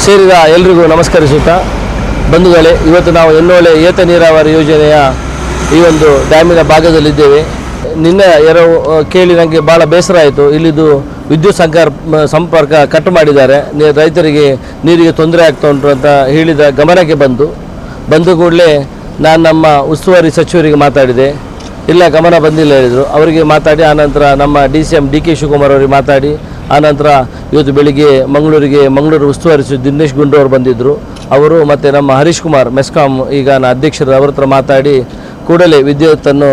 ಸೇರಿದ ಎಲ್ರಿಗೂ ನಮಸ್ಕರಿಸುತ್ತಾ ಬಂಧುಗಳೇ, ಇವತ್ತು ನಾವು ಎನ್ನೋಳೆ ಏತ ನೀರಾವರಿ ಯೋಜನೆಯ ಈ ಒಂದು ಡ್ಯಾಮಿನ ಭಾಗದಲ್ಲಿದ್ದೇವೆ. ನಿನ್ನೆ ಎರವು ಕೇಳಿ ನನಗೆ ಭಾಳ ಬೇಸರ ಆಯಿತು. ಇಲ್ಲಿದು ವಿದ್ಯುತ್ ಸಂಪರ್ಕ ಕಟ್ ಮಾಡಿದ್ದಾರೆ, ರೈತರಿಗೆ ನೀರಿಗೆ ತೊಂದರೆ ಆಗ್ತಾ ಉಂಟು ಅಂತ ಹೇಳಿದ ಗಮನಕ್ಕೆ ಬಂದು ಕೂಡಲೇ ನಾನು ನಮ್ಮ ಉಸ್ತುವಾರಿ ಸಚಿವರಿಗೆ ಮಾತಾಡಿದೆ. ಇಲ್ಲ, ಗಮನ ಬಂದಿಲ್ಲ ಹೇಳಿದರು. ಅವರಿಗೆ ಮಾತಾಡಿ ಆನಂತರ ನಮ್ಮ DCM DK ಶಿವಕುಮಾರ್ ಅವರಿಗೆ ಮಾತಾಡಿ ಆನಂತರ ಇವತ್ತು ಬೆಳಿಗ್ಗೆ ಮಂಗಳೂರು ಉಸ್ತುವಾರಿ ದಿನೇಶ್ ಗುಂಡು ಅವರು ಬಂದಿದ್ದರು. ಅವರು ಮತ್ತು ನಮ್ಮ ಹರೀಶ್ ಕುಮಾರ್ ಮೆಸ್ಕಾಂ ಈಗ ಅಧ್ಯಕ್ಷರು ಅವ್ರ ಹತ್ರ ಮಾತಾಡಿ ಕೂಡಲೇ ವಿದ್ಯುತ್ತನ್ನು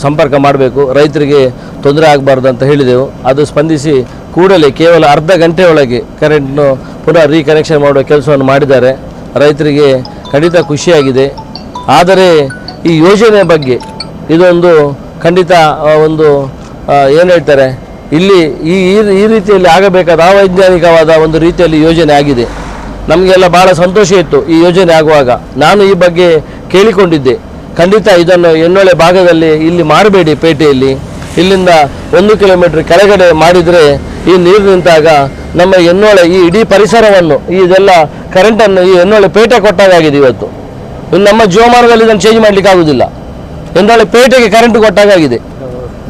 ಸಂಪರ್ಕ ಮಾಡಬೇಕು, ರೈತರಿಗೆ ತೊಂದರೆ ಆಗಬಾರ್ದು ಅಂತ ಹೇಳಿದೆವು. ಅದು ಸ್ಪಂದಿಸಿ ಕೂಡಲೇ ಕೇವಲ ಅರ್ಧ ಗಂಟೆ ಒಳಗೆ ಕರೆಂಟ್ನು ಪುನಃ ರೀಕನೆಕ್ಷನ್ ಮಾಡುವ ಕೆಲಸವನ್ನು ಮಾಡಿದ್ದಾರೆ. ರೈತರಿಗೆ ಖಂಡಿತ ಖುಷಿಯಾಗಿದೆ. ಆದರೆ ಈ ಯೋಜನೆ ಬಗ್ಗೆ ಇದೊಂದು ಖಂಡಿತ ಒಂದು ಏನು ಹೇಳ್ತಾರೆ, ಇಲ್ಲಿ ಈ ರೀತಿಯಲ್ಲಿ ಆಗಬೇಕಾದ ಅವೈಜ್ಞಾನಿಕವಾದ ಒಂದು ರೀತಿಯಲ್ಲಿ ಯೋಜನೆ ಆಗಿದೆ. ನಮಗೆಲ್ಲ ಭಾಳ ಸಂತೋಷ ಇತ್ತು ಈ ಯೋಜನೆ ಆಗುವಾಗ. ನಾನು ಈ ಬಗ್ಗೆ ಕೇಳಿಕೊಂಡಿದ್ದೆ, ಖಂಡಿತ ಇದನ್ನು ಎನ್ನೋಳೆ ಭಾಗದಲ್ಲಿ ಇಲ್ಲಿ ಮಾಡಬೇಡಿ, ಪೇಟೆಯಲ್ಲಿ ಇಲ್ಲಿಂದ 1 ಕಿಲೋಮೀಟರ್ ಕೆಳಗಡೆ ಮಾಡಿದರೆ ಈ ನೀರು ನಿಂತಾಗ ನಮ್ಮ ಎನ್ನೋಳೆ ಈ ಇಡೀ ಪರಿಸರವನ್ನು ಇದೆಲ್ಲ ಕರೆಂಟನ್ನು ಈ ಎನ್ನೋಳೆ ಪೇಟೆ ಕೊಟ್ಟಾಗಿದೆ. ಇವತ್ತು ಇನ್ನು ನಮ್ಮ ಜೀವಮಾನದಲ್ಲಿ ಇದನ್ನು ಚೇಂಜ್ ಮಾಡಲಿಕ್ಕೆ ಆಗೋದಿಲ್ಲ. ಎನ್ನೋಳೆ ಪೇಟೆಗೆ ಕರೆಂಟ್ ಕೊಟ್ಟಾಗಿದೆ.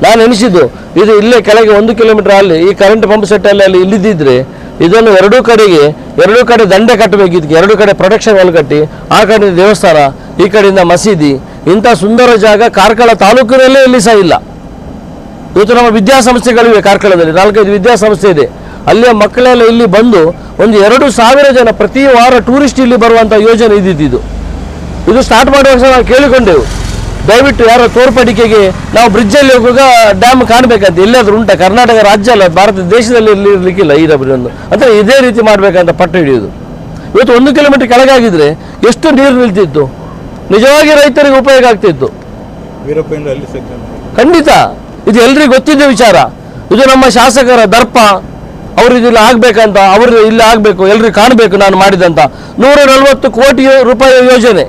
ನಾನು ಎನಿಸಿದ್ದು ಇದು ಇಲ್ಲೇ ಕೆಳಗೆ 1 ಕಿಲೋಮೀಟರ್ ಅಲ್ಲಿ ಈ ಕರೆಂಟ್ ಪಂಪ್ ಸೆಟ್ ಅಲ್ಲಿ ಇಲ್ಲಿದ್ದಿದ್ರೆ ಇದನ್ನು ಎರಡೂ ಕಡೆ ದಂಡೆ ಕಟ್ಟಬೇಕಿದ್ದಕ್ಕೆ, 2 ಕಡೆ ಪ್ರೊಟೆಕ್ಷನ್ ವಾಲ್ ಕಟ್ಟಿ, ಆ ಕಡೆಯಿಂದ ದೇವಸ್ಥಾನ, ಈ ಕಡೆಯಿಂದ ಮಸೀದಿ, ಇಂಥ ಸುಂದರ ಜಾಗ ಕಾರ್ಕಳ ತಾಲೂಕಿನಲ್ಲೇ ಇಲ್ಲಿ ಸಹ ಇಲ್ಲ. ಇವತ್ತು ನಮ್ಮ ವಿದ್ಯಾಸಂಸ್ಥೆಗಳಿವೆ, ಕಾರ್ಕಳದಲ್ಲಿ 4-5 ವಿದ್ಯಾಸಂಸ್ಥೆ ಇದೆ. ಅಲ್ಲಿಯ ಮಕ್ಕಳೆಲ್ಲ ಇಲ್ಲಿ ಬಂದು ಒಂದು 2,000 ಜನ ಪ್ರತಿ ವಾರ ಟೂರಿಸ್ಟ್ ಇಲ್ಲಿ ಬರುವಂಥ ಯೋಜನೆ ಇದ್ದಿದ್ದು. ಇದು ಸ್ಟಾರ್ಟ್ ಮಾಡುವಾಗ ನಾವು ಕೇಳಿಕೊಂಡೆವು, ದಯವಿಟ್ಟು ಯಾರೋ ತೋರ್ಪಡಿಕೆಗೆ ನಾವು ಬ್ರಿಡ್ಜಲ್ಲಿ ಹೋಗುವಾಗ ಡ್ಯಾಮ್ ಕಾಣಬೇಕಂತ ಎಲ್ಲಾದರೂ ಉಂಟಾ? ಕರ್ನಾಟಕ ರಾಜ್ಯ ಅಲ್ಲ, ಭಾರತ ದೇಶದಲ್ಲಿ ಇರಲಿಕ್ಕಿಲ್ಲ ಈ ಒಂದು ಅಂದರೆ ಇದೇ ರೀತಿ ಮಾಡಬೇಕಂತ ಪಟ್ಟು ಹಿಡಿಯೋದು. ಇವತ್ತು 1 ಕಿಲೋಮೀಟರ್ ಕೆಳಗಾಗಿದ್ರೆ ಎಷ್ಟು ನೀರು ನಿಲ್ತಿತ್ತು, ನಿಜವಾಗಿ ರೈತರಿಗೆ ಉಪಯೋಗ ಆಗ್ತಿತ್ತು. ಖಂಡಿತ ಇದು ಎಲ್ರಿಗೂ ಗೊತ್ತಿದ್ದ ವಿಚಾರ. ಇದು ನಮ್ಮ ಶಾಸಕರ ದರ್ಪ, ಅವರು ಇದೆಲ್ಲ ಆಗಬೇಕಂತ, ಅವರು ಇಲ್ಲಿ ಆಗಬೇಕು, ಎಲ್ರಿಗೂ ಕಾಣಬೇಕು ನಾನು ಮಾಡಿದಂಥ 140 ಕೋಟಿ ರೂಪಾಯಿ ಯೋಜನೆ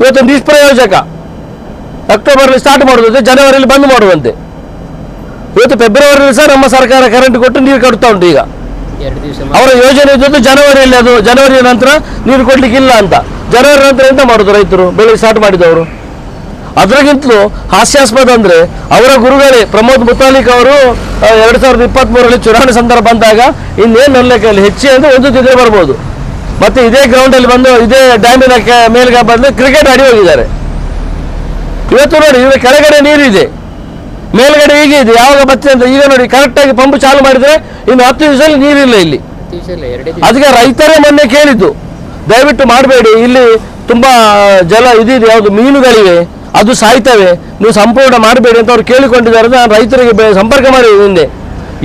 ಇವತ್ತು ನಿಷ್ಪ್ರಯೋಜಕ. ಅಕ್ಟೋಬರಲ್ಲಿ ಸ್ಟಾರ್ಟ್ ಮಾಡುವಂತೆ, ಜನವರಿಯಲ್ಲಿ ಬಂದ್ ಮಾಡುವಂತೆ. ಇವತ್ತು ಫೆಬ್ರವರಿಯಲ್ಲಿ ಸಹ ನಮ್ಮ ಸರ್ಕಾರ ಕರೆಂಟ್ ಕೊಟ್ಟು ನೀರು ಕಟ್ತಾ ಉಂಟು. ಈಗ ಅವರ ಯೋಜನೆ ಇದ್ದದ್ದು ಜನವರಿಯಲ್ಲಿ, ಅದು ಜನವರಿ ನಂತರ ನೀರು ಕೊಡ್ಲಿಕ್ಕಿಲ್ಲ ಅಂತ. ಜನವರಿ ನಂತರ ಎಂತ ಮಾಡೋದು ರೈತರು ಬೆಳಿಗ್ಗೆ ಸ್ಟಾರ್ಟ್ ಮಾಡಿದವರು? ಅದಕ್ಕಿಂತಲೂ ಹಾಸ್ಯಾಸ್ಪದ ಅಂದರೆ ಅವರ ಗುರುಗಳೇ ಪ್ರಮೋದ್ ಮುತಾಲಿಕ್ ಅವರು 2023ರಲ್ಲಿ ಚುನಾವಣೆ ಸಂದರ್ಭ ಬಂದಾಗ ಇನ್ನೇನು ನಲ್ಲಕಲ್ಲಿ ಹೆಚ್ಚಿ ಅಂದರೆ 1 ತಿಂಗಳು ಬರ್ಬೋದು. ಮತ್ತು ಇದೇ ಗ್ರೌಂಡಲ್ಲಿ ಬಂದು ಇದೇ ಡ್ಯಾಮಿನ ಮೇಲ್ಗೆ ಬಂದು ಕ್ರಿಕೆಟ್ ಆಡಿ ಹೋಗಿದ್ದಾರೆ. ಇವತ್ತು ನೋಡಿ, ಈಗ ಕೆಳಗಡೆ ನೀರಿದೆ, ಮೇಲ್ಗಡೆ ಹೀಗೆ ಇದೆ. ಯಾವಾಗ ಬರ್ತದೆ ಅಂತ ಈಗ ನೋಡಿ, ಕರೆಕ್ಟಾಗಿ ಪಂಪ್ ಚಾಲು ಮಾಡಿದರೆ ಇನ್ನು 10 ದಿವಸದಲ್ಲಿ ನೀರಿಲ್ಲ ಇಲ್ಲಿ. ಅದಕ್ಕೆ ರೈತರೇ ಮೊನ್ನೆ ಕೇಳಿದ್ದು, ದಯವಿಟ್ಟು ಮಾಡಬೇಡಿ, ಇಲ್ಲಿ ತುಂಬ ಜಲ ಇದಿದೆ, ಯಾವುದು ಮೀನುಗಳಿವೆ, ಅದು ಸಾಯ್ತವೆ, ನೀವು ಸಂಪೂರ್ಣ ಮಾಡಬೇಡಿ ಅಂತ ಅವ್ರು ಕೇಳಿಕೊಂಡಿದ್ದಾರೆ. ನಾನು ರೈತರಿಗೆ ಸಂಪರ್ಕ ಮಾಡಿ ನಿನ್ನೆ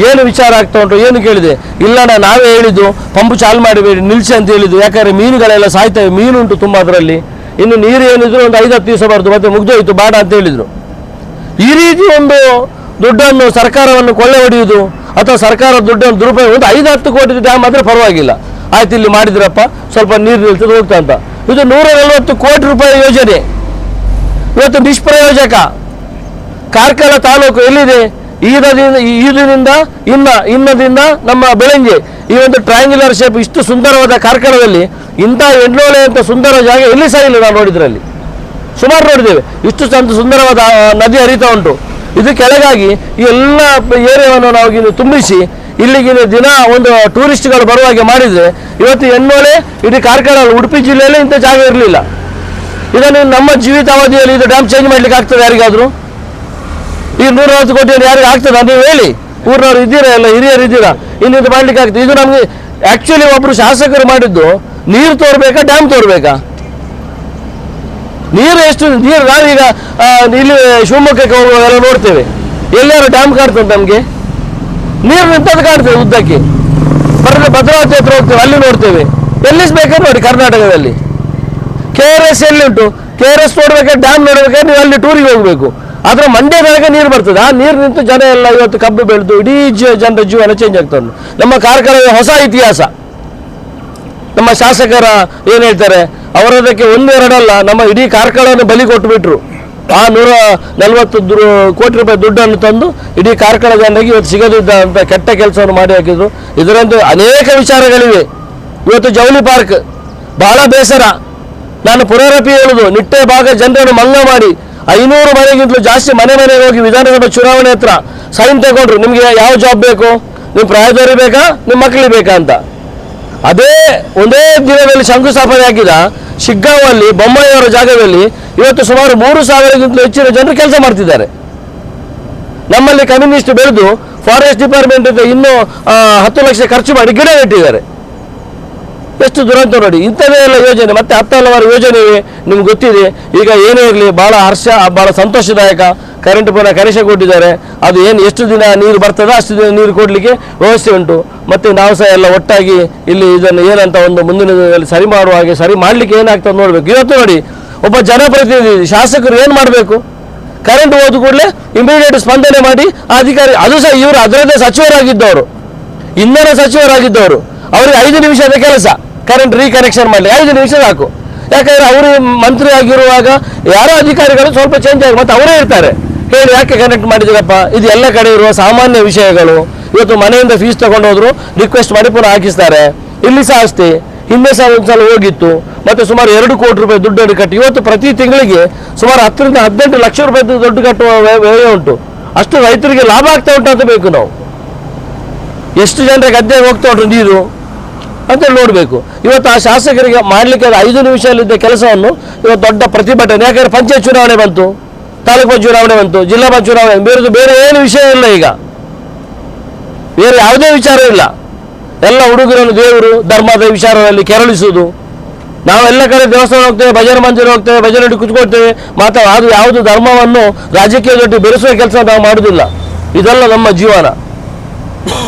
ಏನು ವಿಚಾರ ಆಗ್ತಾ ಉಂಟು ಏನು ಕೇಳಿದೆ. ಇಲ್ಲ, ನಾವೇ ಹೇಳಿದ್ದು ಪಂಪ್ ಚಾಲು ಮಾಡಬೇಡಿ, ನಿಲ್ಲಿಸಿ ಅಂತ ಹೇಳಿದ್ದು. ಯಾಕಂದರೆ ಮೀನುಗಳೆಲ್ಲ ಸಾಯ್ತವೆ, ಮೀನುಂಟು ತುಂಬ ಅದರಲ್ಲಿ. ಇನ್ನು ನೀರು ಏನಿದ್ರು ಒಂದು 5-10 ದಿವಸ ಬರ್ತದೆ, ಮತ್ತೆ ಮುಗ್ದೋಯ್ತು ಬೇಡ ಅಂತ ಹೇಳಿದರು. ಈ ರೀತಿ ಒಂದು ದುಡ್ಡನ್ನು ಸರ್ಕಾರವನ್ನು ಕೊಳ್ಳೆ ಹೊಡೆಯುವುದು ಅಥವಾ ಸರ್ಕಾರದ ದುಡ್ಡನ್ನು ದುರುಪಯೋಗ, ಒಂದು 5-10 ಕೋಟಿ ಡ್ಯಾಮ್ ಆದರೆ ಪರವಾಗಿಲ್ಲ, ಆಯ್ತು ಇಲ್ಲಿ ಮಾಡಿದ್ರಪ್ಪ ಸ್ವಲ್ಪ ನೀರು ನಿಲ್ತದೆ ಹೋಗ್ತಾ ಅಂತ. ಇದು 140 ಕೋಟಿ ರೂಪಾಯಿ ಯೋಜನೆ ಇವತ್ತು ನಿಷ್ಪ್ರಯೋಜಕ. ಕಾರ್ಕಳ ತಾಲೂಕು ಎಲ್ಲಿದೆ? ಈದಿನಿಂದ ಇನ್ನದಿಂದ ನಮ್ಮ ಬೆಳಂಜೆ ಈ ಒಂದು ಟ್ರಯಾಂಗ್ಯುಲರ್ ಶೇಪ್ ಇಷ್ಟು ಸುಂದರವಾದ ಕಾರ್ಕಳದಲ್ಲಿ ಇಂಥ ಎನ್ನೋಳೆ ಅಂತ ಸುಂದರ ಜಾಗ ಎಲ್ಲಿ ಸಹ ಇಲ್ಲ. ನಾವು ನೋಡಿದ್ರಲ್ಲಿ ಸುಮಾರು ನೋಡಿದ್ದೇವೆ. ಇಷ್ಟು ಸುಂದರವಾದ ನದಿ ಹರಿತಾ ಉಂಟು. ಇದು ಕೆಳಗಾಗಿ ಈ ಎಲ್ಲ ಏರಿಯಾವನ್ನು ನಾವು ತುಂಬಿಸಿ ಇಲ್ಲಿಗೆ ದಿನ ಒಂದು ಟೂರಿಸ್ಟ್ಗಳು ಬರುವಾಗೆ ಮಾಡಿದರೆ ಇವತ್ತು ಎನ್ನೋಳೆ ಇಡೀ ಕಾರ್ಕಳ ಉಡುಪಿ ಜಿಲ್ಲೆಯಲ್ಲಿ ಇಂಥ ಜಾಗ ಇರಲಿಲ್ಲ. ಇದನ್ನು ನಮ್ಮ ಜೀವಿತಾವಧಿಯಲ್ಲಿ ಇದು ಡ್ಯಾಮ್ ಚೇಂಜ್ ಮಾಡಲಿಕ್ಕೆ ಆಗ್ತದೆ ಯಾರಿಗಾದರೂ? ಈ 140 ಕೋಟಿಯಲ್ಲಿ ಯಾರಿಗೆ ಆಗ್ತದೆ? ನೀವು ಹೇಳಿ, ಊರಿನವ್ರು ಇದ್ದೀರಾ, ಎಲ್ಲ ಹಿರಿಯರು ಇದ್ದೀರಾ, ಇನ್ನಿದು ಮಾಡಲಿಕ್ಕೆ ಆಗ್ತದೆ? ಇದು ನಮಗೆ ಆ್ಯಕ್ಚುಲಿ ಒಬ್ಬರು ಶಾಸಕರು ಮಾಡಿದ್ದು ನೀರು ತೋರ್ಬೇಕಾ ಡ್ಯಾಮ್ ತೋರ್ಬೇಕಾ? ನೀರು ಎಷ್ಟು ನೀರು ನಾವೀಗ ಇಲ್ಲಿ ಶಿವಮೊಗ್ಗಕ್ಕೆ ಹೋಗುವಾಗೆಲ್ಲ ನೋಡ್ತೇವೆ, ಎಲ್ಲಾರು ಡ್ಯಾಮ್ ಕಾಣ್ತದೆ ನಮಗೆ, ನೀರು ನಿಂತದ್ದು ಕಾಣ್ತೇವೆ ಉದ್ದಕ್ಕೆ. ಬರೋದು ಭದ್ರಾವತಿ ಹತ್ರ ಹೋಗ್ತೇವೆ, ಅಲ್ಲಿ ನೋಡ್ತೇವೆ. ಎಲ್ಲಿಸ್ಬೇಕಾದ್ರೆ ನೋಡಿ ಕರ್ನಾಟಕದಲ್ಲಿ KRS ಎಲ್ಲಿ ಉಂಟು? KRS ನೋಡ್ಬೇಕಾದ್ರೆ ಡ್ಯಾಮ್ ನೋಡ್ಬೇಕಾದ್ರೆ ನೀವು ಅಲ್ಲಿ ಟೂರಿಗೆ ಹೋಗಬೇಕು. ಆದರೆ ಮಂಡ್ಯ ತನಕ ನೀರು ಬರ್ತದೆ. ಆ ನೀರು ನಿಂತು ಜನ ಎಲ್ಲ ಇವತ್ತು ಕಬ್ಬು ಬೆಳೆದು ಇಡೀ ಜನರ ಜೀವನ ಚೇಂಜ್ ಆಗ್ತಾ ಉಂಟು. ನಮ್ಮ ಕಾರ್ಕಳದ ಹೊಸ ಇತಿಹಾಸ. ನಮ್ಮ ಶಾಸಕರ ಏನು ಹೇಳ್ತಾರೆ, ಅವರದಕ್ಕೆ 1-2 ಅಲ್ಲ, ನಮ್ಮ ಇಡೀ ಕಾರ್ಕಳವನ್ನು ಬಲಿ ಕೊಟ್ಟುಬಿಟ್ರು. ಆ 140 ಕೋಟಿ ರೂಪಾಯಿ ದುಡ್ಡನ್ನು ತಂದು ಇಡೀ ಕಾರ್ಕಳ ಜನರಿಗೆ ಇವತ್ತು ಸಿಗದಿದ್ದಂಥ ಕೆಟ್ಟ ಕೆಲಸವನ್ನು ಮಾಡಿ ಹಾಕಿದ್ರು. ಇದರಂತೆ ಅನೇಕ ವಿಚಾರಗಳಿವೆ. ಇವತ್ತು ಜವಳಿ ಪಾರ್ಕ್ ಬಹಳ ಬೇಸರ. ನಾನು ಪುನರಪಿ ಹೇಳುದು, ನಿಟ್ಟೆ ಭಾಗ ಜನರನ್ನು ಮಂಗ ಮಾಡಿ 500 ಮನೆಗಿಂತಲೂ ಜಾಸ್ತಿ ಮನೆಗೆ ಹೋಗಿ ವಿಧಾನಸಭಾ ಚುನಾವಣೆ ಹತ್ರ ಸೈನ್ ತಗೊಂಡ್ರು. ನಿಮಗೆ ಯಾವ ಜಾಬ್ ಬೇಕು, ನಿಮ್ಮ ಪ್ರಾಯದವರಿಗೆ ಬೇಕಾ, ನಿಮ್ಮ ಮಕ್ಕಳಿಗೆ ಬೇಕಾ ಅಂತ. ಅದೇ ಒಂದೇ ದಿನದಲ್ಲಿ ಶಂಕುಸ್ಥಾಪನೆ ಆಗಿದ ಶಿಗ್ಗಾಂವಲ್ಲಿ ಬೊಮ್ಮಾಯಿಯವರ ಜಾಗದಲ್ಲಿ ಇವತ್ತು ಸುಮಾರು 3,000ಗಿಂತಲೂ ಹೆಚ್ಚಿನ ಜನರು ಕೆಲಸ ಮಾಡ್ತಿದ್ದಾರೆ. ನಮ್ಮಲ್ಲಿ ಕಮ್ಯುನಿಸ್ಟ್ ಬೆಳೆದು ಫಾರೆಸ್ಟ್ ಡಿಪಾರ್ಟ್ಮೆಂಟ್ ಇನ್ನೂ 10 ಲಕ್ಷ ಖರ್ಚು ಮಾಡಿ ಗಿಡ ನೆಟ್ಟಿದ್ದಾರೆ. ಎಷ್ಟು ದುರಂತ ನೋಡಿ. ಇಂಥದೇ ಎಲ್ಲ ಯೋಜನೆ ಮತ್ತೆ 10 ಹಲವಾರು ಯೋಜನೆ ಇವೆ, ನಿಮ್ಗೆ ಗೊತ್ತಿದೆ. ಈಗ ಏನೇ ಇರಲಿ ಭಾಳ ಭಾಳ ಸಂತೋಷದಾಯಕ. ಕರೆಂಟ್ ಪುನಃ ಕನೆಕ್ಷನ್ ಕೊಟ್ಟಿದ್ದಾರೆ. ಅದು ಏನು ಎಷ್ಟು ದಿನ ನೀರು ಬರ್ತದೆ ಅಷ್ಟು ದಿನ ನೀರು ಕೊಡಲಿಕ್ಕೆ ವ್ಯವಸ್ಥೆ ಉಂಟು. ಮತ್ತು ನಾವು ಸಹ ಎಲ್ಲ ಒಟ್ಟಾಗಿ ಇಲ್ಲಿ ಇದನ್ನು ಏನಂತ ಒಂದು ಮುಂದಿನ ದಿನದಲ್ಲಿ ಸರಿ ಮಾಡುವ ಹಾಗೆ ಸರಿ ಮಾಡಲಿಕ್ಕೆ ಏನಾಗ್ತದೆ ನೋಡಬೇಕು. ಇವತ್ತು ನೋಡಿ, ಒಬ್ಬ ಜನಪ್ರತಿನಿಧಿ ಶಾಸಕರು ಏನು ಮಾಡಬೇಕು, ಕರೆಂಟ್ ಹೋದ ಕೂಡಲೇ ಇಮಿಡಿಯೇಟ್ ಸ್ಪಂದನೆ ಮಾಡಿ ಆ ಅಧಿಕಾರಿ, ಅದು ಸಹ ಇವರು ಅದರದ್ದೇ ಸಚಿವರಾಗಿದ್ದವರು, ಇಂಧನ ಸಚಿವರಾಗಿದ್ದವರು, ಅವರಿಗೆ 5 ನಿಮಿಷದ ಕೆಲಸ ಕರೆಂಟ್ ರೀಕನೆಕ್ಷನ್ ಮಾಡಲಿ, 5 ನಿಮಿಷ ಸಾಕು. ಯಾಕಂದರೆ ಅವರು ಮಂತ್ರಿ ಆಗಿರುವಾಗ ಯಾರೋ ಅಧಿಕಾರಿಗಳು ಸ್ವಲ್ಪ ಚೇಂಜ್ ಆಗಿ ಮತ್ತೆ ಅವರೇ ಇರ್ತಾರೆ, ಹೇಳಿ ಯಾಕೆ ಕನೆಕ್ಟ್ ಮಾಡಿದ್ದೀರಪ್ಪ. ಇದು ಎಲ್ಲ ಕಡೆ ಇರುವ ಸಾಮಾನ್ಯ ವಿಷಯಗಳು. ಇವತ್ತು ಮನೆಯಿಂದ ಫೀಸ್ ತಗೊಂಡು ಹೋದ್ರು, ರಿಕ್ವೆಸ್ಟ್ ಮಾಡಿ ಪುನಃ ಹಾಕಿಸ್ತಾರೆ. ಇಲ್ಲಿ ಸಹ ಅಷ್ಟೇ, ಹಿಂದೆ ಸಹ ಒಂದ್ಸಲ ಹೋಗಿತ್ತು. ಮತ್ತು ಸುಮಾರು 2 ಕೋಟಿ ರೂಪಾಯಿ ದುಡ್ಡನ್ನು ಕಟ್ಟಿ ಇವತ್ತು ಪ್ರತಿ ತಿಂಗಳಿಗೆ ಸುಮಾರು 10 ರಿಂದ 18 ಲಕ್ಷ ರೂಪಾಯಿ ದುಡ್ಡು ಕಟ್ಟುವ ವ್ಯಯ ಉಂಟು. ಅಷ್ಟು ರೈತರಿಗೆ ಲಾಭ ಆಗ್ತಾ ಉಂಟು ಅಂತ ಬೇಕು ನಾವು. ಎಷ್ಟು ಜನರ ಗದ್ದೆಗೆ ಹೋಗ್ತಾ ಉಂಟು ನೀರು ಅಂತೇಳಿ ನೋಡಬೇಕು. ಇವತ್ತು ಆ ಶಾಸಕರಿಗೆ ಮಾಡಲಿಕ್ಕೆ 5 ನಿಮಿಷದಲ್ಲಿದ್ದ ಕೆಲಸವನ್ನು ಇವತ್ತು ದೊಡ್ಡ ಪ್ರತಿಭಟನೆ. ಯಾಕಂದರೆ ಪಂಚಾಯತ್ ಚುನಾವಣೆ ಬಂತು, ತಾಲೂಕು ಪಂಚಾಯತ್ ಚುನಾವಣೆ ಬಂತು, ಜಿಲ್ಲಾ ಪಂಚಾಯತ್ ಚುನಾವಣೆ, ಬೇರೆ ಏನು ವಿಷಯ ಇಲ್ಲ. ಈಗ ಬೇರೆ ಯಾವುದೇ ವಿಚಾರ ಇಲ್ಲ. ಎಲ್ಲ ಹುಡುಗರನ್ನು ದೇವರು ಧರ್ಮದ ವಿಚಾರದಲ್ಲಿ ಕೆರಳಿಸುವುದು. ನಾವೆಲ್ಲ ಕಡೆ ದೇವಸ್ಥಾನ ಹೋಗ್ತೇವೆ, ಭಜನೆ ಮಂದಿರ ಹೋಗ್ತೇವೆ, ಭಜನೆ ಕೂತ್ಕೊಳ್ತೇವೆ, ಅದು ಯಾವುದು ಧರ್ಮವನ್ನು ರಾಜಕೀಯದೊಟ್ಟಿಗೆ ಬೆರೆಸುವ ಕೆಲಸ ನಾವು ಮಾಡುವುದಿಲ್ಲ. ಇದೆಲ್ಲ ನಮ್ಮ ಜೀವನ.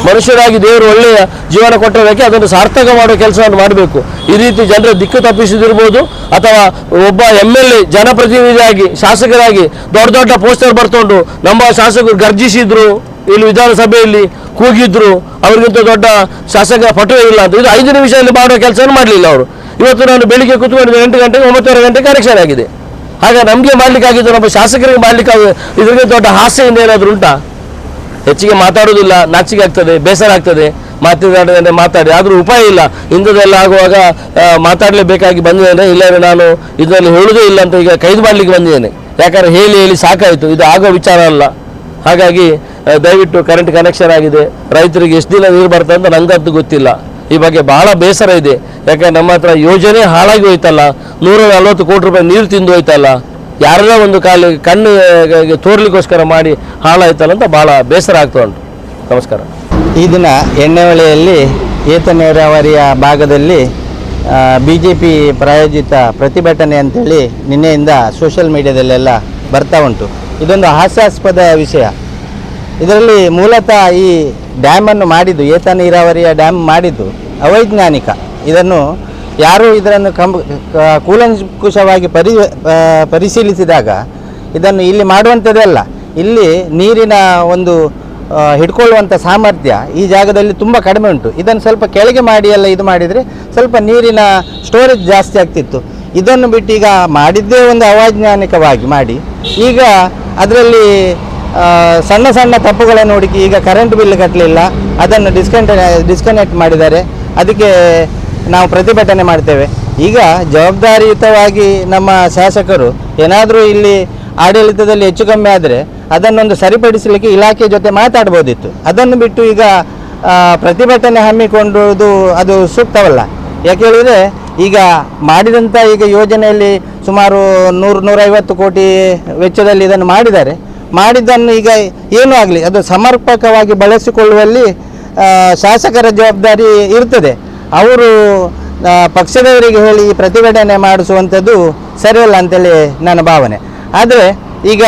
ಮನುಷ್ಯರಾಗಿ ದೇವರು ಒಳ್ಳೆಯ ಜೀವನ ಕೊಟ್ಟರೆ ಅದನ್ನು ಸಾರ್ಥಕ ಮಾಡುವ ಕೆಲಸವನ್ನು ಮಾಡಬೇಕು. ಈ ರೀತಿ ಜನರ ದಿಕ್ಕು ತಪ್ಪಿಸಿದಿರ್ಬೋದು, ಅಥವಾ ಒಬ್ಬ MLA ಜನಪ್ರತಿನಿಧಿಯಾಗಿ ಶಾಸಕರಾಗಿ ದೊಡ್ಡ ದೊಡ್ಡ ಪೋಸ್ಟರ್ ಬರ್ತೊಂಡು ನಮ್ಮ ಶಾಸಕರು ಗರ್ಜಿಸಿದ್ರು, ಇಲ್ಲಿ ವಿಧಾನಸಭೆಯಲ್ಲಿ ಕೂಗಿದ್ರು, ಅವ್ರಿಗಿಂತ ದೊಡ್ಡ ಶಾಸಕರ ಫೋಟೋ ಇಲ್ಲ ಅಂತ. ಇದು 5 ನಿಮಿಷದಲ್ಲಿ ಮಾಡುವ ಕೆಲಸವನ್ನು ಮಾಡಲಿಲ್ಲ ಅವರು. ಇವತ್ತು ನಾನು ಬೆಳಿಗ್ಗೆ ಕೂತ್ಕೊಂಡಿದ್ದೆ 8 ಗಂಟೆಗೆ 9:30 ಗಂಟೆಗೆ ಕನೆಕ್ಷನ್ ಆಗಿದೆ. ಹಾಗೆ ನಮಗೆ ಮಾಡಲಿಕ್ಕಾಗಿದ್ದು ನಮ್ಮ ಶಾಸಕರಿಗೆ ಮಾಡಲಿಕ್ಕಾಗ. ಇದರಿಂದ ದೊಡ್ಡ ಹಾಸ್ಯದಿಂದ ಏನಾದರೂ ಉಂಟಾ? ಹೆಚ್ಚಿಗೆ ಮಾತಾಡೋದಿಲ್ಲ, ನಾಚಿಕೆ ಆಗ್ತದೆ, ಬೇಸರ ಆಗ್ತದೆ. ಮಾತಾಡಿ ಆದರೂ ಉಪಾಯ ಇಲ್ಲ. ಇಂಥದ್ದೆಲ್ಲ ಆಗುವಾಗ ಮಾತಾಡಲೇಬೇಕಾಗಿ ಬಂದಿದ್ದೇನೆ. ಇಲ್ಲವೇ ನಾನು ಇದರಲ್ಲಿ ಹೇಳುವುದೇ ಇಲ್ಲ ಅಂತ ಈಗ ಕೈದು ಮಾಡಲಿಕ್ಕೆ ಬಂದಿದ್ದೇನೆ. ಯಾಕಂದರೆ ಹೇಳಿ ಸಾಕಾಯಿತು, ಇದು ಆಗೋ ವಿಚಾರ ಅಲ್ಲ. ಹಾಗಾಗಿ ದಯವಿಟ್ಟು ಕರೆಂಟ್ ಕನೆಕ್ಷನ್ ಆಗಿದೆ, ರೈತರಿಗೆ ಎಷ್ಟು ದಿನ ನೀರು ಬರ್ತದೆ ಅಂತ ನಂಗಂತೂ ಗೊತ್ತಿಲ್ಲ. ಈ ಬಗ್ಗೆ ಬಹಳ ಬೇಸರ ಇದೆ. ಯಾಕಂದ್ರೆ ನಮ್ಮ ಹತ್ರ ಯೋಜನೆ ಹಾಳಾಗಿ ಹೋಯ್ತಲ್ಲ, 140 ಕೋಟಿ ರೂಪಾಯಿ ನೀರು ತಿಂದು ಹೋಯ್ತಲ್ಲ, ಯಾರದ ಒಂದು ಕಣ್ಣು ತೋರ್ಲಿಕ್ಕೋಸ್ಕರ ಮಾಡಿ ಹಾಳಾಯ್ತಲ್ಲ ಅಂತ ಭಾಳ ಬೇಸರ ಆಗ್ತಾ ಉಂಟು. ನಮಸ್ಕಾರ. ಈ ದಿನ ಎಣ್ಣೆಹೊಳೆಯಲ್ಲಿ ಏತ ನೀರಾವರಿಯ ಭಾಗದಲ್ಲಿ BJP ಪ್ರಾಯೋಜಿತ ಪ್ರತಿಭಟನೆ ಅಂತೇಳಿ ನಿನ್ನೆಯಿಂದ ಸೋಷಿಯಲ್ ಮೀಡಿಯಾದಲ್ಲೆಲ್ಲ ಬರ್ತಾ ಉಂಟು. ಇದೊಂದು ಹಾಸ್ಯಾಸ್ಪದ ವಿಷಯ. ಇದರಲ್ಲಿ ಮೂಲತಃ ಈ ಡ್ಯಾಮನ್ನು ಮಾಡಿದ್ದು, ಏತ ನೀರಾವರಿಯ ಡ್ಯಾಮ್ ಮಾಡಿದ್ದು ಅವೈಜ್ಞಾನಿಕ. ಇದನ್ನು ಯಾರು ಇದನ್ನು ಕೂಲಂಕುಷವಾಗಿ ಪರಿಶೀಲಿಸಿದಾಗ ಇದನ್ನು ಇಲ್ಲಿ ಮಾಡುವಂಥದ್ದೇ ಅಲ್ಲ. ಇಲ್ಲಿ ನೀರಿನ ಒಂದು ಹಿಡ್ಕೊಳ್ಳುವಂಥ ಸಾಮರ್ಥ್ಯ ಈ ಜಾಗದಲ್ಲಿ ತುಂಬ ಕಡಿಮೆ ಉಂಟು. ಇದನ್ನು ಸ್ವಲ್ಪ ಕೆಳಗೆ ಮಾಡಿ ಎಲ್ಲ ಇದು ಮಾಡಿದರೆ ಸ್ವಲ್ಪ ನೀರಿನ ಸ್ಟೋರೇಜ್ ಜಾಸ್ತಿ ಆಗ್ತಿತ್ತು. ಇದನ್ನು ಬಿಟ್ಟು ಈಗ ಮಾಡಿದ್ದೇ ಒಂದು ಅವೈಜ್ಞಾನಿಕವಾಗಿ ಮಾಡಿ ಈಗ ಅದರಲ್ಲಿ ಸಣ್ಣ ಸಣ್ಣ ತಪ್ಪುಗಳನ್ನು ಹುಡುಕಿ ಈಗ ಕರೆಂಟ್ ಬಿಲ್ ಕಟ್ಟಲಿಲ್ಲ, ಅದನ್ನು ಡಿಸ್ಕನೆಕ್ಟ್ ಮಾಡಿದ್ದಾರೆ. ಅದಕ್ಕೆ ನಾವು ಪ್ರತಿಭಟನೆ ಮಾಡ್ತೇವೆ. ಈಗ ಜವಾಬ್ದಾರಿಯುತವಾಗಿ ನಮ್ಮ ಶಾಸಕರು ಏನಾದರೂ ಇಲ್ಲಿ ಆಡಳಿತದಲ್ಲಿ ಹೆಚ್ಚು ಕಮ್ಮಿ ಆದರೆ ಅದನ್ನೊಂದು ಸರಿಪಡಿಸಲಿಕ್ಕೆ ಇಲಾಖೆ ಜೊತೆ ಮಾತಾಡ್ಬೋದಿತ್ತು. ಅದನ್ನು ಬಿಟ್ಟು ಈಗ ಪ್ರತಿಭಟನೆ ಹಮ್ಮಿಕೊಳ್ಳುವುದು ಅದು ಸೂಕ್ತವಲ್ಲ. ಯಾಕೆ ಹೇಳಿದರೆ ಈಗ ಮಾಡಿದಂಥ ಈಗ ಯೋಜನೆಯಲ್ಲಿ ಸುಮಾರು 100-150 ಕೋಟಿ ವೆಚ್ಚದಲ್ಲಿ ಇದನ್ನು ಮಾಡಿದ್ದನ್ನು ಈಗ ಏನೂ ಆಗಲಿ ಅದು ಸಮರ್ಪಕವಾಗಿ ಬಳಸಿಕೊಳ್ಳುವಲ್ಲಿ ಶಾಸಕರ ಜವಾಬ್ದಾರಿ ಇರ್ತದೆ. ಅವರು ಪಕ್ಷದವರಿಗೆ ಹೇಳಿ ಪ್ರತಿಭಟನೆ ಮಾಡಿಸುವಂಥದ್ದು ಸರಿಯಲ್ಲ ಅಂತೇಳಿ ನನ್ನ ಭಾವನೆ. ಆದರೆ ಈಗ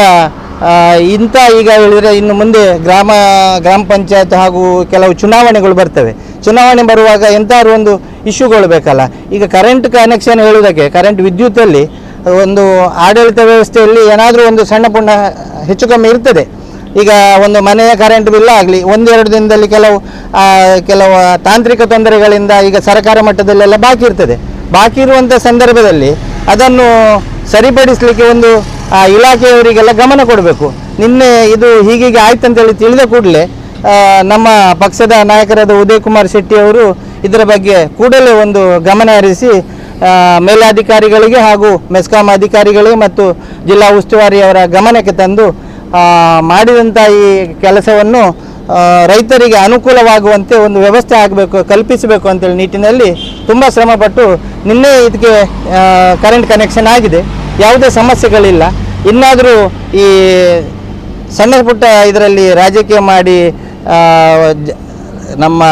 ಈಗ ಹೇಳಿದರೆ ಇನ್ನು ಮುಂದೆ ಗ್ರಾಮ ಪಂಚಾಯತ್ ಹಾಗೂ ಕೆಲವು ಚುನಾವಣೆಗಳು ಬರ್ತವೆ. ಚುನಾವಣೆ ಬರುವಾಗ ಎಂಥಾದ್ರು ಒಂದು ಇಶ್ಯೂಗಳು ಬೇಕಲ್ಲ. ಈಗ ಕರೆಂಟ್ ಕನೆಕ್ಷನ್ ಹೇಳುವುದಕ್ಕೆ ಕರೆಂಟ್ ವಿದ್ಯುತ್ತಲ್ಲಿ ಒಂದು ಆಡಳಿತ ವ್ಯವಸ್ಥೆಯಲ್ಲಿ ಏನಾದರೂ ಒಂದು ಸಣ್ಣ ಪುಣ್ಣ ಹೆಚ್ಚು ಕಮ್ಮಿ ಇರ್ತದೆ. ಈಗ ಒಂದು ಮನೆಯ ಕರೆಂಟ್ ಬಿಲ್ ಆಗಲಿ 1-2 ದಿನದಲ್ಲಿ ಕೆಲವು ತಾಂತ್ರಿಕ ತೊಂದರೆಗಳಿಂದ ಈಗ ಸರ್ಕಾರ ಮಟ್ಟದಲ್ಲೆಲ್ಲ ಬಾಕಿ ಇರ್ತದೆ. ಬಾಕಿ ಇರುವಂಥ ಸಂದರ್ಭದಲ್ಲಿ ಅದನ್ನು ಸರಿಪಡಿಸಲಿಕ್ಕೆ ಒಂದು ಇಲಾಖೆಯವರಿಗೆಲ್ಲ ಗಮನ ಕೊಡಬೇಕು. ನಿನ್ನೆ ಇದು ಹೀಗೆ ಆಯ್ತಂತೇಳಿ ತಿಳಿದ ಕೂಡಲೇ ನಮ್ಮ ಪಕ್ಷದ ನಾಯಕರಾದ ಉದಯ್ ಕುಮಾರ್ ಶೆಟ್ಟಿ ಅವರು ಇದರ ಬಗ್ಗೆ ಕೂಡಲೇ ಒಂದು ಗಮನ ಹರಿಸಿ ಮೇಲಾಧಿಕಾರಿಗಳಿಗೆ ಹಾಗೂ ಮೆಸ್ಕಾಂ ಅಧಿಕಾರಿಗಳಿಗೆ ಮತ್ತು ಜಿಲ್ಲಾ ಉಸ್ತುವಾರಿಯವರ ಗಮನಕ್ಕೆ ತಂದು ಮಾಡಿದಂಥ ಈ ಕೆಲಸವನ್ನು ರೈತರಿಗೆ ಅನುಕೂಲವಾಗುವಂತೆ ಒಂದು ವ್ಯವಸ್ಥೆ ಆಗಬೇಕು, ಕಲ್ಪಿಸಬೇಕು ಅಂತೇಳಿ ನಿಟ್ಟಿನಲ್ಲಿ ತುಂಬ ಶ್ರಮಪಟ್ಟು ನಿನ್ನೆ ಇದಕ್ಕೆ ಕರೆಂಟ್ ಕನೆಕ್ಷನ್ ಆಗಿದೆ. ಯಾವುದೇ ಸಮಸ್ಯೆಗಳಿಲ್ಲ. ಇನ್ನಾದರೂ ಈ ಸಣ್ಣ ಪುಟ್ಟ ಇದರಲ್ಲಿ ರಾಜಕೀಯ ಮಾಡಿ ನಮ್ಮ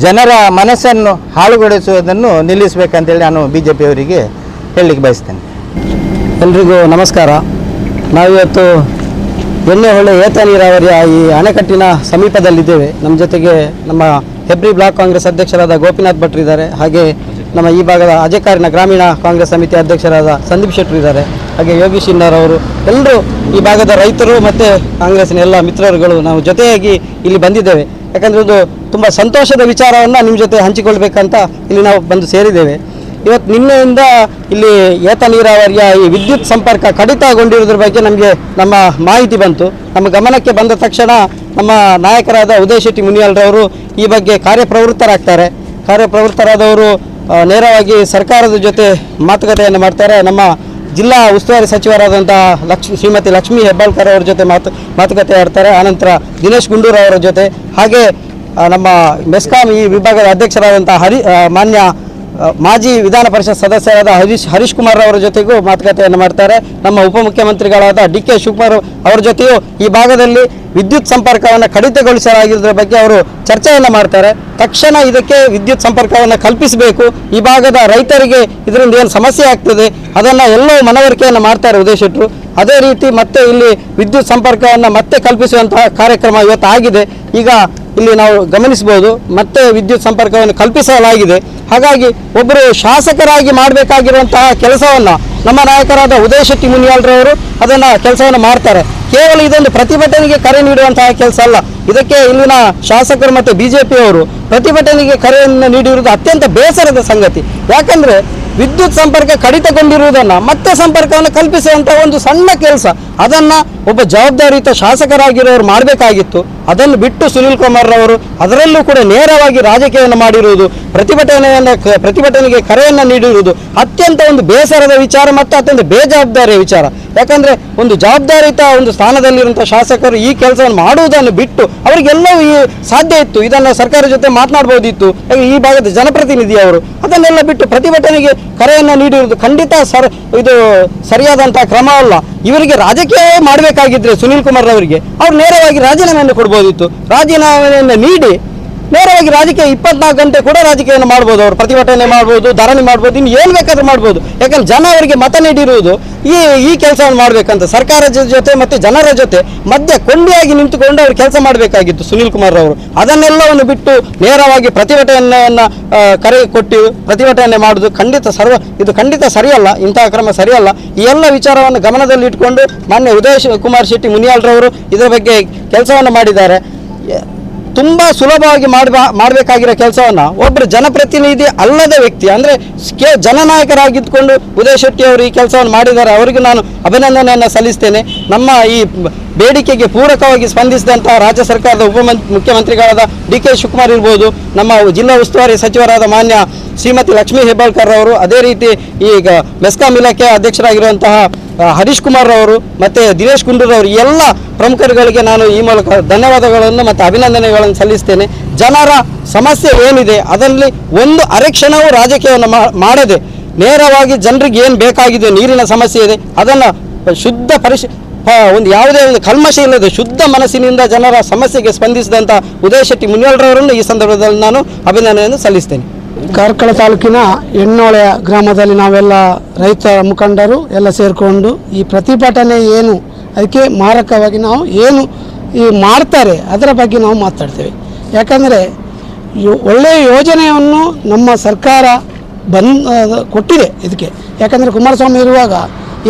ಜನರ ಮನಸ್ಸನ್ನು ಹಾಳುಗೊಳಿಸುವುದನ್ನು ನಿಲ್ಲಿಸಬೇಕಂತೇಳಿ ನಾನು BJP ಅವರಿಗೆ ಹೇಳಲಿಕ್ಕೆ ಬಯಸ್ತೇನೆ. ಎಲ್ರಿಗೂ ನಮಸ್ಕಾರ. ನಾವಿವತ್ತು ಎಣ್ಣೆಹೊಳೆ ಏತ ನೀರಾವರಿಯ ಈ ಅಣೆಕಟ್ಟಿನ ಸಮೀಪದಲ್ಲಿದ್ದೇವೆ. ನಮ್ಮ ಜೊತೆಗೆ ನಮ್ಮ ಹೆಬ್ರಿ ಬ್ಲಾಕ್ ಕಾಂಗ್ರೆಸ್ ಅಧ್ಯಕ್ಷರಾದ ಗೋಪಿನಾಥ್ ಭಟ್ರು ಇದ್ದಾರೆ. ಹಾಗೆ ನಮ್ಮ ಈ ಭಾಗದ ಅಜಕಾರಿನ ಗ್ರಾಮೀಣ ಕಾಂಗ್ರೆಸ್ ಸಮಿತಿ ಅಧ್ಯಕ್ಷರಾದ ಸಂದೀಪ್ ಶೆಟ್ಟರು ಇದ್ದಾರೆ. ಹಾಗೆ ಯೋಗೀಶ್ ಇನ್ನರ್ ಅವರು, ಎಲ್ಲರೂ ಈ ಭಾಗದ ರೈತರು ಮತ್ತು ಕಾಂಗ್ರೆಸ್ಸಿನ ಎಲ್ಲ ಮಿತ್ರರುಗಳು ನಾವು ಜೊತೆಯಾಗಿ ಇಲ್ಲಿ ಬಂದಿದ್ದೇವೆ. ಯಾಕಂದರೆ ಒಂದು ತುಂಬ ಸಂತೋಷದ ವಿಚಾರವನ್ನು ನಿಮ್ಮ ಜೊತೆ ಹಂಚಿಕೊಳ್ಬೇಕಂತ ಇಲ್ಲಿ ನಾವು ಬಂದು ಸೇರಿದ್ದೇವೆ. ಇವತ್ತು ನಿನ್ನೆಯಿಂದ ಇಲ್ಲಿ ಏತ ನೀರಾವರಿಯ ಈ ವಿದ್ಯುತ್ ಸಂಪರ್ಕ ಕಡಿತಗೊಂಡಿರೋದ್ರ ಬಗ್ಗೆ ನಮಗೆ ನಮ್ಮ ಮಾಹಿತಿ ಬಂತು. ನಮ್ಮ ಗಮನಕ್ಕೆ ಬಂದ ತಕ್ಷಣ ನಮ್ಮ ನಾಯಕರಾದ ಉದಯ್ ಶೆಟ್ಟಿ ಮುನಿಯಾಲ್ರವರು ಈ ಬಗ್ಗೆ ಕಾರ್ಯಪ್ರವೃತ್ತರಾದವರು ನೇರವಾಗಿ ಸರ್ಕಾರದ ಜೊತೆ ಮಾತುಕತೆಯನ್ನು ಮಾಡ್ತಾರೆ. ನಮ್ಮ ಜಿಲ್ಲಾ ಉಸ್ತುವಾರಿ ಸಚಿವರಾದಂಥ ಶ್ರೀಮತಿ ಲಕ್ಷ್ಮೀ ಹೆಬ್ಬಾಳ್ಕರ್ ಅವರ ಜೊತೆ ಮಾತುಕತೆ ಆಡ್ತಾರೆ. ಆನಂತರ ದಿನೇಶ್ ಗುಂಡೂರು ಅವರ ಜೊತೆ, ಹಾಗೆ ನಮ್ಮ ಮೆಸ್ಕಾಂ ಈ ವಿಭಾಗದ ಅಧ್ಯಕ್ಷರಾದಂಥ ಮಾನ್ಯ ಮಾಜಿ ವಿಧಾನ ಪರಿಷತ್ ಸದಸ್ಯರಾದ ಹರೀಶ್ ಕುಮಾರ್ ಅವರ ಜೊತೆಗೂ ಮಾತುಕತೆಯನ್ನು ಮಾಡ್ತಾರೆ. ನಮ್ಮ ಉಪಮುಖ್ಯಮಂತ್ರಿಗಳಾದ DK ಶಿವಕುಮಾರ್ ಅವರ ಜೊತೆಯೂ ಈ ಭಾಗದಲ್ಲಿ ವಿದ್ಯುತ್ ಸಂಪರ್ಕವನ್ನು ಕಡಿತಗೊಳಿಸಲಾಗಿರೋದ್ರ ಬಗ್ಗೆ ಅವರು ಚರ್ಚೆಯನ್ನು ಮಾಡ್ತಾರೆ. ತಕ್ಷಣ ಇದಕ್ಕೆ ವಿದ್ಯುತ್ ಸಂಪರ್ಕವನ್ನು ಕಲ್ಪಿಸಬೇಕು. ಈ ಭಾಗದ ರೈತರಿಗೆ ಇದರಿಂದ ಏನು ಸಮಸ್ಯೆ ಆಗ್ತದೆ ಅದನ್ನು ಎಲ್ಲವೂ ಮನವರಿಕೆಯನ್ನು ಮಾಡ್ತಾರೆ ಉದಯ್ ಶೆಟ್ಟರು. ಅದೇ ರೀತಿ ಮತ್ತೆ ಇಲ್ಲಿ ವಿದ್ಯುತ್ ಸಂಪರ್ಕವನ್ನು ಮತ್ತೆ ಕಲ್ಪಿಸುವಂತಹ ಕಾರ್ಯಕ್ರಮ ಇವತ್ತು ಆಗಿದೆ. ಈಗ ಇಲ್ಲಿ ನಾವು ಗಮನಿಸಬಹುದು, ಮತ್ತೆ ವಿದ್ಯುತ್ ಸಂಪರ್ಕವನ್ನು ಕಲ್ಪಿಸಲಾಗಿದೆ. ಹಾಗಾಗಿ ಒಬ್ಬರು ಶಾಸಕರಾಗಿ ಮಾಡಬೇಕಾಗಿರುವಂತಹ ಕೆಲಸವನ್ನು ನಮ್ಮ ನಾಯಕರಾದ ಉದಯ್ ಶೆಟ್ಟಿ ಮುನಿಯಾಲ್ರವರು ಅದನ್ನು ಕೆಲಸವನ್ನು ಮಾಡ್ತಾರೆ. ಕೇವಲ ಇದೊಂದು ಪ್ರತಿಭಟನೆಗೆ ಕರೆ ನೀಡುವಂತಹ ಕೆಲಸ ಅಲ್ಲ. ಇದಕ್ಕೆ ಇಲ್ಲಿನ ಶಾಸಕರು ಮತ್ತು BJP ಅವರು ಪ್ರತಿಭಟನೆಗೆ ಕರೆಯನ್ನು ನೀಡಿರುವುದು ಅತ್ಯಂತ ಬೇಸರದ ಸಂಗತಿ. ಯಾಕಂದರೆ ವಿದ್ಯುತ್ ಸಂಪರ್ಕ ಕಡಿತಗೊಂಡಿರುವುದನ್ನು ಮತ್ತೆ ಸಂಪರ್ಕವನ್ನು ಕಲ್ಪಿಸುವಂಥ ಒಂದು ಸಣ್ಣ ಕೆಲಸ, ಅದನ್ನು ಒಬ್ಬ ಜವಾಬ್ದಾರಿಯುತ ಶಾಸಕರಾಗಿರೋರು ಮಾಡಬೇಕಾಗಿತ್ತು. ಅದನ್ನು ಬಿಟ್ಟು ಸುನೀಲ್ ಕುಮಾರ್ ಅವರು ಅದರಲ್ಲೂ ಕೂಡ ನೇರವಾಗಿ ರಾಜಕೀಯವನ್ನು ಮಾಡಿರುವುದು, ಪ್ರತಿಭಟನೆಗೆ ಕರೆಯನ್ನು ನೀಡಿರುವುದು ಅತ್ಯಂತ ಒಂದು ಬೇಸರದ ವಿಚಾರ ಮತ್ತು ಅತ್ಯಂತ ಬೇಜವಾಬ್ದಾರಿಯ ವಿಚಾರ. ಯಾಕಂದರೆ ಒಂದು ಜವಾಬ್ದಾರಿಯುತ ಒಂದು ಸ್ಥಾನದಲ್ಲಿರುವಂಥ ಶಾಸಕರು ಈ ಕೆಲಸವನ್ನು ಮಾಡುವುದನ್ನು ಬಿಟ್ಟು ಅವರಿಗೆಲ್ಲವೂ ಸಾಧ್ಯ ಇತ್ತು, ಇದನ್ನು ಸರ್ಕಾರದ ಜೊತೆ ಮಾತನಾಡ್ಬೋದಿತ್ತು. ಈ ಭಾಗದ ಜನಪ್ರತಿನಿಧಿ ಅವರು ಅದನ್ನೆಲ್ಲ ಬಿಟ್ಟು ಪ್ರತಿಭಟನೆಗೆ ಕರೆಯನ್ನು ನೀಡಿರುವುದು ಖಂಡಿತ ಇದು ಸರಿಯಾದಂಥ ಕ್ರಮ ಅಲ್ಲ. ಇವರಿಗೆ ರಾಜಕೀಯವೇ ಮಾಡಬೇಕಾಗಿದ್ದರೆ ಸುನೀಲ್ ಕುಮಾರ್ ಅವರಿಗೆ ಅವ್ರು ನೇರವಾಗಿ ರಾಜೀನಾಮೆಯನ್ನು ಕೊಡ್ಬೋದಿತ್ತು. ರಾಜೀನಾಮೆಯನ್ನು ನೀಡಿ ನೇರವಾಗಿ ರಾಜಕೀಯ 24 ಗಂಟೆ ಕೂಡ ರಾಜಕೀಯವನ್ನು ಮಾಡ್ಬೋದು. ಅವರು ಪ್ರತಿಭಟನೆ ಮಾಡ್ಬೋದು, ಧರಣಿ ಮಾಡ್ಬೋದು, ಇನ್ನು ಏನು ಬೇಕಾದ್ರೂ ಮಾಡ್ಬೋದು. ಯಾಕಂದ್ರೆ ಜನ ಅವರಿಗೆ ಮತ ನೀಡಿರುವುದು ಈ ಕೆಲಸವನ್ನು ಮಾಡಬೇಕಂತ ಸರ್ಕಾರದ ಜೊತೆ ಮತ್ತು ಜನರ ಜೊತೆ ಮಧ್ಯೆ ಕೊಂಡಿಯಾಗಿ ನಿಂತುಕೊಂಡು ಅವರು ಕೆಲಸ ಮಾಡಬೇಕಾಗಿತ್ತು ಸುನೀಲ್ ಕುಮಾರ್ ಅವರು. ಅದನ್ನೆಲ್ಲವನ್ನು ಬಿಟ್ಟು ನೇರವಾಗಿ ಪ್ರತಿಭಟನೆಯನ್ನು ಕರೆ ಕೊಟ್ಟು ಪ್ರತಿಭಟನೆ ಮಾಡೋದು ಇದು ಖಂಡಿತ ಸರಿಯಲ್ಲ. ಇಂತಹ ಕ್ರಮ ಸರಿಯಲ್ಲ. ಈ ಎಲ್ಲ ವಿಚಾರವನ್ನು ಗಮನದಲ್ಲಿ ಇಟ್ಕೊಂಡು ಮಾನ್ಯ ಉದಯ್ ಕುಮಾರ್ ಶೆಟ್ಟಿ ಮುನಿಯಾಲ್ರವರು ಇದರ ಬಗ್ಗೆ ಕೆಲಸವನ್ನು ಮಾಡಿದ್ದಾರೆ. ತುಂಬ ಸುಲಭವಾಗಿ ಮಾಡಬೇಕಾಗಿರೋ ಕೆಲಸವನ್ನು ಒಬ್ಬರು ಜನಪ್ರತಿನಿಧಿ ಅಲ್ಲದ ವ್ಯಕ್ತಿ ಅಂದರೆ ಜನನಾಯಕರಾಗಿದ್ದುಕೊಂಡು ಉದಯ್ ಶೆಟ್ಟಿ ಅವರು ಈ ಕೆಲಸವನ್ನು ಮಾಡಿದ್ದಾರೆ. ಅವರಿಗೆ ನಾನು ಅಭಿನಂದನೆಯನ್ನು ಸಲ್ಲಿಸ್ತೇನೆ. ನಮ್ಮ ಈ ಬೇಡಿಕೆಗೆ ಪೂರಕವಾಗಿ ಸ್ಪಂದಿಸಿದಂಥ ರಾಜ್ಯ ಸರ್ಕಾರದ ಮುಖ್ಯಮಂತ್ರಿಗಳಾದ DK ಶಿವಕುಮಾರ್ ಇರ್ಬೋದು, ನಮ್ಮ ಜಿಲ್ಲಾ ಉಸ್ತುವಾರಿ ಸಚಿವರಾದ ಮಾನ್ಯ ಶ್ರೀಮತಿ ಲಕ್ಷ್ಮೀ ಹೆಬ್ಬಾಳ್ಕರ್ ಅವರು, ಅದೇ ರೀತಿ ಈಗ ಮೆಸ್ಕಾಂ ಇಲಾಖೆ ಅಧ್ಯಕ್ಷರಾಗಿರುವಂತಹ ಹರೀಶ್ ಕುಮಾರ್ ಅವರು ಮತ್ತು ದಿನೇಶ್ ಗುಂಡೂರು ಅವರು, ಎಲ್ಲ ಪ್ರಮುಖರುಗಳಿಗೆ ನಾನು ಈ ಮೂಲಕ ಧನ್ಯವಾದಗಳನ್ನು ಮತ್ತು ಅಭಿನಂದನೆಗಳನ್ನು ಸಲ್ಲಿಸ್ತೇನೆ. ಜನರ ಸಮಸ್ಯೆ ಏನಿದೆ ಅದರಲ್ಲಿ ಒಂದು ಅರೆಕ್ಷಣವೂ ರಾಜಕೀಯವನ್ನು ಮಾಡದೆ ನೇರವಾಗಿ ಜನರಿಗೆ ಏನು ಬೇಕಾಗಿದೆ, ನೀರಿನ ಸಮಸ್ಯೆ ಇದೆ, ಅದನ್ನು ಶುದ್ಧ ಒಂದು ಯಾವುದೇ ಒಂದು ಕಲ್ಮಶ ಇಲ್ಲದೆ ಶುದ್ಧ ಮನಸ್ಸಿನಿಂದ ಜನರ ಸಮಸ್ಯೆಗೆ ಸ್ಪಂದಿಸಿದಂಥ ಉದಯ್ ಶೆಟ್ಟಿ ಮುನಿಯಾಲ್ರವರನ್ನು ಈ ಸಂದರ್ಭದಲ್ಲಿ ನಾನು ಅಭಿನಂದನೆಯನ್ನು ಸಲ್ಲಿಸ್ತೇನೆ. ಕಾರ್ಕಳ ತಾಲೂಕಿನ ಎಣ್ಣೊಳೆ ಗ್ರಾಮದಲ್ಲಿ ನಾವೆಲ್ಲ ರೈತ ಮುಖಂಡರು ಎಲ್ಲ ಸೇರಿಕೊಂಡು ಈ ಪ್ರತಿಭಟನೆ ಏನು ಅದಕ್ಕೆ ಮಾರಕವಾಗಿ ನಾವು ಏನು ಮಾಡ್ತಾರೆ ಅದರ ಬಗ್ಗೆ ನಾವು ಮಾತಾಡ್ತೇವೆ. ಯಾಕಂದರೆ ಒಳ್ಳೆಯ ಯೋಜನೆಯನ್ನು ನಮ್ಮ ಸರ್ಕಾರ ಕೊಟ್ಟಿದೆ ಇದಕ್ಕೆ. ಯಾಕಂದರೆ ಕುಮಾರಸ್ವಾಮಿ ಇರುವಾಗ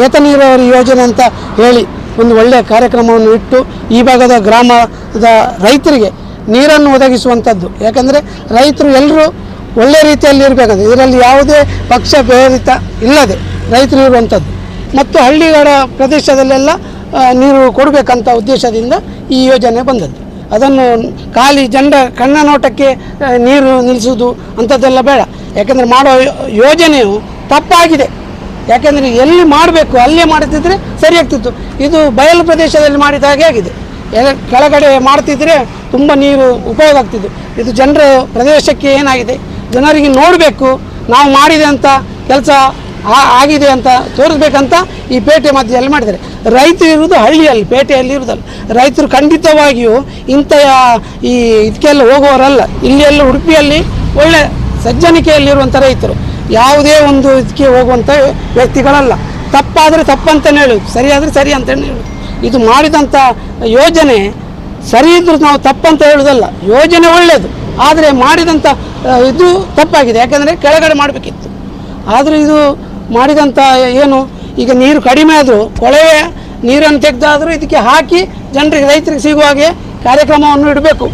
ಏತ ನೀರಾವರಿ ಯೋಜನೆ ಅಂತ ಹೇಳಿ ಒಂದು ಒಳ್ಳೆಯ ಕಾರ್ಯಕ್ರಮವನ್ನು ಇಟ್ಟು ಈ ಭಾಗದ ಗ್ರಾಮದ ರೈತರಿಗೆ ನೀರನ್ನು ಒದಗಿಸುವಂಥದ್ದು. ಯಾಕಂದರೆ ರೈತರು ಎಲ್ಲರೂ ಒಳ್ಳೆಯ ರೀತಿಯಲ್ಲಿ ಇರಬೇಕಂತ, ಇದರಲ್ಲಿ ಯಾವುದೇ ಪಕ್ಷ ಪ್ರೇರಿತ ಇಲ್ಲದೆ ರೈತರು ಇರುವಂಥದ್ದು ಮತ್ತು ಹಳ್ಳಿಗಳ ಪ್ರದೇಶದಲ್ಲೆಲ್ಲ ನೀರು ಕೊಡಬೇಕಂತ ಉದ್ದೇಶದಿಂದ ಈ ಯೋಜನೆ ಬಂದದ್ದು. ಅದನ್ನು ಖಾಲಿ ಜನರ ಕಣ್ಣ ನೋಟಕ್ಕೆ ನೀರು ನಿಲ್ಲಿಸೋದು ಅಂಥದ್ದೆಲ್ಲ ಬೇಡ. ಯಾಕೆಂದರೆ ಮಾಡೋ ಯೋಜನೆಯು ತಪ್ಪಾಗಿದೆ. ಯಾಕೆಂದರೆ ಎಲ್ಲಿ ಮಾಡಬೇಕು ಅಲ್ಲೇ ಮಾಡುತ್ತಿದ್ದರೆ ಸರಿಯಾಗ್ತಿತ್ತು. ಇದು ಬಯಲು ಪ್ರದೇಶದಲ್ಲಿ ಮಾಡಿದ ಹಾಗೆ ಆಗಿದೆ. ಕೆಳಗಡೆ ಮಾಡ್ತಿದ್ರೆ ತುಂಬ ನೀರು ಉಪಯೋಗ ಆಗ್ತಿತ್ತು. ಇದು ಜನರ ಪ್ರದೇಶಕ್ಕೆ ಏನಾಗಿದೆ, ಜನರಿಗೆ ನೋಡಬೇಕು ನಾವು ಮಾಡಿದೆ ಅಂತ ಕೆಲಸ ಆಗಿದೆ ಅಂತ ತೋರಿಸ್ಬೇಕಂತ ಈ ಪೇಟೆ ಮಧ್ಯದಲ್ಲಿ ಮಾಡಿದ್ದಾರೆ. ರೈತರು ಇರುವುದು ಹಳ್ಳಿಯಲ್ಲಿ, ಪೇಟೆಯಲ್ಲಿ ಇರುವುದಲ್ಲ. ರೈತರು ಖಂಡಿತವಾಗಿಯೂ ಇಂಥ ಈ ಇದಕ್ಕೆಲ್ಲ ಹೋಗುವವರಲ್ಲ. ಇಲ್ಲೆಲ್ಲ ಉಡುಪಿಯಲ್ಲಿ ಒಳ್ಳೆ ಸಜ್ಜನಿಕೆಯಲ್ಲಿರುವಂಥ ರೈತರು, ಯಾವುದೇ ಒಂದು ಇದಕ್ಕೆ ಹೋಗುವಂಥ ವ್ಯಕ್ತಿಗಳಲ್ಲ. ತಪ್ಪಾದರೆ ತಪ್ಪಂತಲೇ ಹೇಳೋದು, ಸರಿಯಾದರೆ ಸರಿ ಅಂತಲೇ ಹೇಳೋದು. ಇದು ಮಾಡಿದಂಥ ಯೋಜನೆ ಸರಿ ಇದ್ರೂ ನಾವು ತಪ್ಪಂತ ಹೇಳೋದಲ್ಲ. ಯೋಜನೆ ಒಳ್ಳೆಯದು, ಆದರೆ ಮಾಡಿದಂಥ ಇದು ತಪ್ಪಾಗಿದೆ. ಯಾಕೆಂದರೆ ಕೆಳಗಡೆ ಮಾಡಬೇಕಿತ್ತು. ಆದರೆ ಇದು ಮಾಡಿದಂಥ ಏನು ಈಗ ನೀರು ಕಡಿಮೆ ಆದರೂ ಕೊಳವೆ ನೀರನ್ನು ತೆಗೆದಾದರೂ ಇದಕ್ಕೆ ಹಾಕಿ ಜನರಿಗೆ ರೈತರಿಗೆ ಸಿಗುವ ಹಾಗೆ ಕಾರ್ಯಕ್ರಮವನ್ನು ಇಡಬೇಕು.